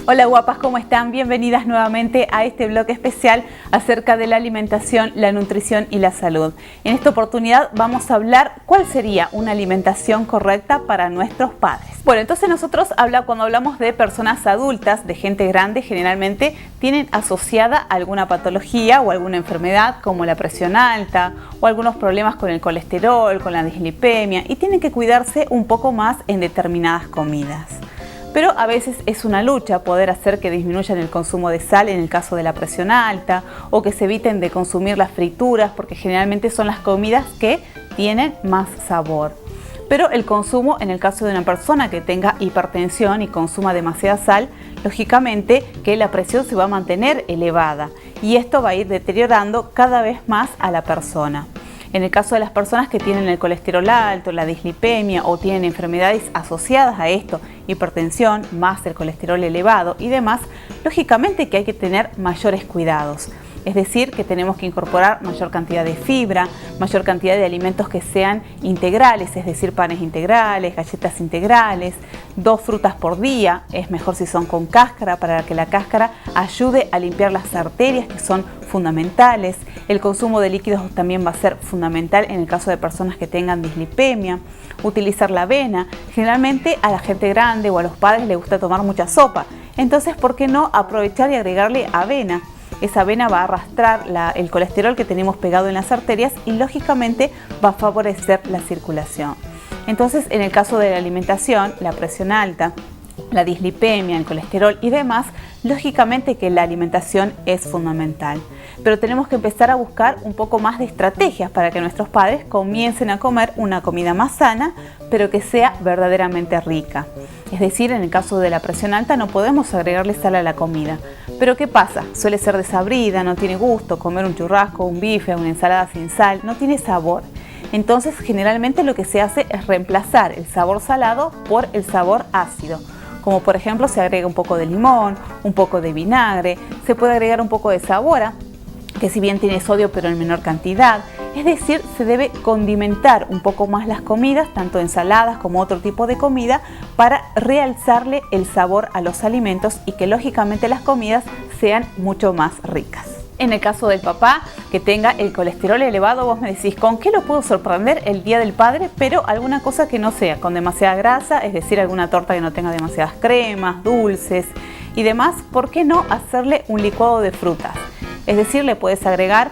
Hola guapas, ¿cómo están? Bienvenidas nuevamente a este bloque especial acerca de la alimentación, la nutrición y la salud. En esta oportunidad vamos a hablar cuál sería una alimentación correcta para nuestros padres. Bueno, entonces nosotros cuando hablamos de personas adultas, de gente grande, generalmente tienen asociada alguna patología o alguna enfermedad como la presión alta o algunos problemas con el colesterol, con la dislipemia, y tienen que cuidarse un poco más en determinadas comidas. Pero a veces es una lucha poder hacer que disminuyan el consumo de sal en el caso de la presión alta, o que se eviten de consumir las frituras, porque generalmente son las comidas que tienen más sabor. Pero el consumo, en el caso de una persona que tenga hipertensión y consuma demasiada sal, lógicamente que la presión se va a mantener elevada y esto va a ir deteriorando cada vez más a la persona. En el caso de las personas que tienen el colesterol alto, la dislipemia o tienen enfermedades asociadas a esto, hipertensión, más el colesterol elevado y demás, lógicamente que hay que tener mayores cuidados. Es decir, que tenemos que incorporar mayor cantidad de fibra, mayor cantidad de alimentos que sean integrales, es decir, panes integrales, galletas integrales, 2 frutas por día, es mejor si son con cáscara para que la cáscara ayude a limpiar las arterias que son fundamentales. El consumo de líquidos también va a ser fundamental en el caso de personas que tengan dislipemia. Utilizar la avena, generalmente a la gente grande o a los padres les gusta tomar mucha sopa, entonces ¿por qué no aprovechar y agregarle avena? Esa avena va a arrastrar el colesterol que tenemos pegado en las arterias y lógicamente va a favorecer la circulación. Entonces, en el caso de la alimentación, la presión alta, la dislipemia, el colesterol y demás, lógicamente que la alimentación es fundamental. Pero tenemos que empezar a buscar un poco más de estrategias para que nuestros padres comiencen a comer una comida más sana, pero que sea verdaderamente rica. Es decir, en el caso de la presión alta no podemos agregarle sal a la comida. Pero ¿qué pasa? Suele ser desabrida, no tiene gusto, comer un churrasco, un bife, una ensalada sin sal, no tiene sabor. Entonces, generalmente lo que se hace es reemplazar el sabor salado por el sabor ácido. Como por ejemplo se agrega un poco de limón, un poco de vinagre, se puede agregar un poco de sabora, que si bien tiene sodio pero en menor cantidad. Es decir, se debe condimentar un poco más las comidas, tanto ensaladas como otro tipo de comida, para realzarle el sabor a los alimentos y que lógicamente las comidas sean mucho más ricas. En el caso del papá que tenga el colesterol elevado, vos me decís, ¿con qué lo puedo sorprender el Día del Padre? Pero alguna cosa que no sea con demasiada grasa, es decir, alguna torta que no tenga demasiadas cremas, dulces y demás. ¿Por qué no hacerle un licuado de frutas? Es decir, le puedes agregar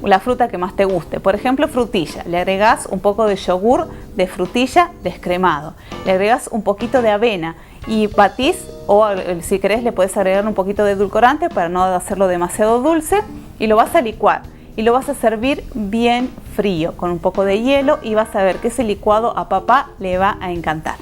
la fruta que más te guste. Por ejemplo, frutilla. Le agregás un poco de yogur de frutilla descremado. Le agregás un poquito de avena y batís, o si querés le puedes agregar un poquito de edulcorante para no hacerlo demasiado dulce, y lo vas a licuar y lo vas a servir bien frío con un poco de hielo y vas a ver que ese licuado a papá le va a encantar.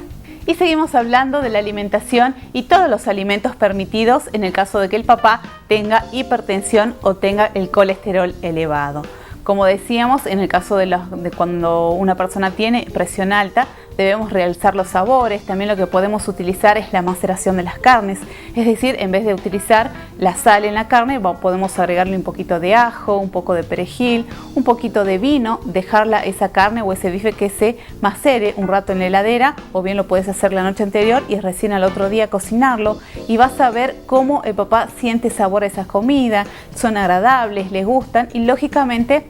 Y seguimos hablando de la alimentación y todos los alimentos permitidos en el caso de que el papá tenga hipertensión o tenga el colesterol elevado. Como decíamos, en el caso de cuando una persona tiene presión alta, debemos realzar los sabores. También lo que podemos utilizar es la maceración de las carnes. Es decir, en vez de utilizar la sal en la carne, podemos agregarle un poquito de ajo, un poco de perejil, un poquito de vino, dejarla esa carne o ese bife que se macere un rato en la heladera, o bien lo puedes hacer la noche anterior y recién al otro día cocinarlo, y vas a ver cómo el papá siente sabor a esas comidas, son agradables, les gustan y lógicamente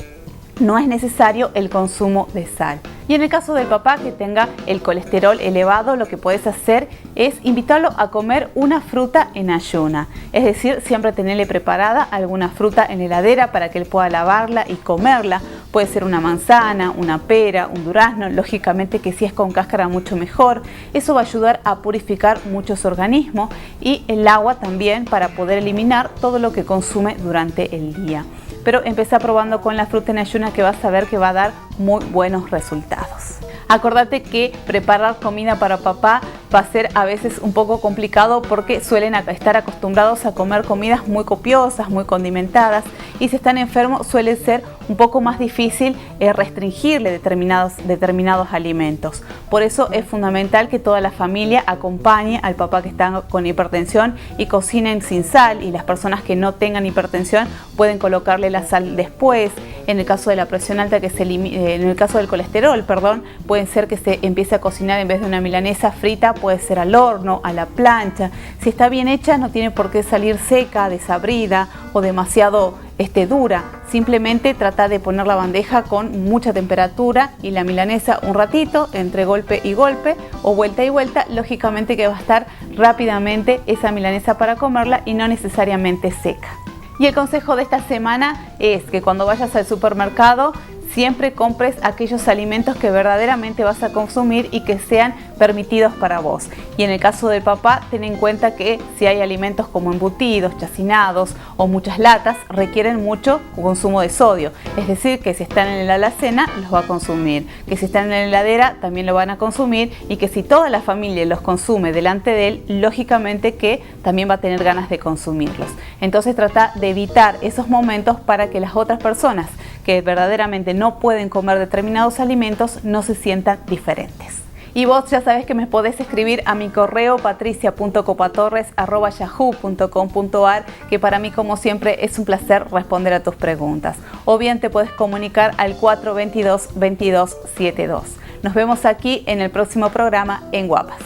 no es necesario el consumo de sal. Y en el caso del papá que tenga el colesterol elevado, lo que puedes hacer es invitarlo a comer una fruta en ayuna. Es decir, siempre tenerle preparada alguna fruta en la heladera para que él pueda lavarla y comerla. Puede ser una manzana, una pera, un durazno, lógicamente que si es con cáscara mucho mejor. Eso va a ayudar a purificar mucho su organismo, y el agua también para poder eliminar todo lo que consume durante el día. Pero empecé probando con la fruta en ayuna, que vas a ver que va a dar muy buenos resultados. Acordate que preparar comida para papá va a ser a veces un poco complicado porque suelen estar acostumbrados a comer comidas muy copiosas, muy condimentadas, y si están enfermos suele ser un poco más difícil restringirle determinados alimentos. Por eso es fundamental que toda la familia acompañe al papá que está con hipertensión y cocinen sin sal, y las personas que no tengan hipertensión pueden colocarle la sal después. En el caso de la presión alta, en el caso del colesterol, puede ser que se empiece a cocinar en vez de una milanesa frita, puede ser al horno, a la plancha. Si está bien hecha, no tiene por qué salir seca, desabrida o demasiado dura. Simplemente trata de poner la bandeja con mucha temperatura y la milanesa un ratito, entre golpe y golpe o vuelta y vuelta. Lógicamente que va a estar rápidamente esa milanesa para comerla y no necesariamente seca. Y el consejo de esta semana es que cuando vayas al supermercado siempre compres aquellos alimentos que verdaderamente vas a consumir y que sean permitidos para vos. Y en el caso del papá, ten en cuenta que si hay alimentos como embutidos, chacinados o muchas latas, requieren mucho consumo de sodio. Es decir, que si están en la alacena, los va a consumir. Que si están en la heladera, también lo van a consumir. Y que si toda la familia los consume delante de él, lógicamente que también va a tener ganas de consumirlos. Entonces trata de evitar esos momentos para que las otras personas que verdaderamente no pueden comer determinados alimentos no se sientan diferentes. Y vos ya sabés que me podés escribir a mi correo patricia.copatorres@yahoo.com.ar, que para mí, como siempre, es un placer responder a tus preguntas. O bien te podés comunicar al 422-2272. Nos vemos aquí en el próximo programa en Guapas.